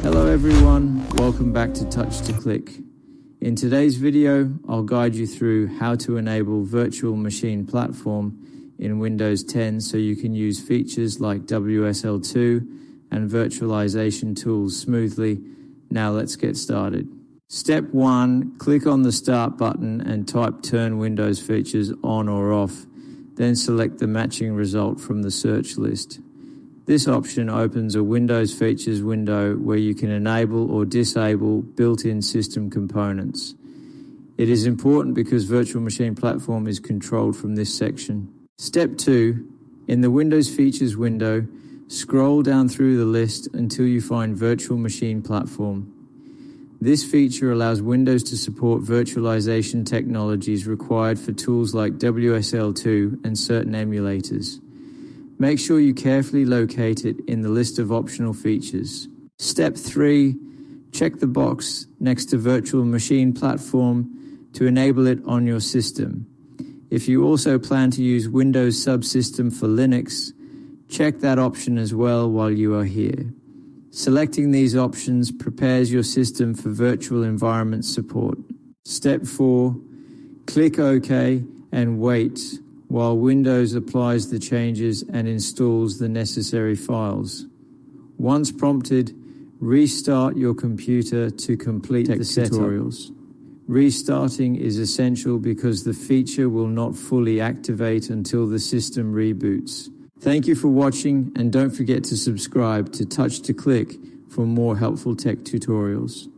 Hello everyone, welcome back to Touch to Click. In today's video, I'll guide you through how to enable Virtual Machine Platform in Windows 10 so you can use features like WSL2 and virtualization tools smoothly. Now let's get started. Step 1, click on the Start button and type Turn Windows Features on or off, then select the matching result from the search list. This option opens a Windows Features window where you can enable or disable built-in system components. It is important because Virtual Machine Platform is controlled from this section. Step 2, in the Windows Features window, scroll down through the list until you find Virtual Machine Platform. This feature allows Windows to support virtualization technologies required for tools like WSL2 and certain emulators. Make sure you carefully locate it in the list of optional features. Step 3, check the box next to Virtual Machine Platform to enable it on your system. If you also plan to use Windows Subsystem for Linux, check that option as well while you are here. Selecting these options prepares your system for virtual environment support. Step 4, click OK and wait while Windows applies the changes and installs the necessary files. Once prompted, restart your computer to complete the tutorials. Restarting is essential because the feature will not fully activate until the system reboots. Thank you for watching, and don't forget to subscribe to Touch to Click for more helpful tech tutorials.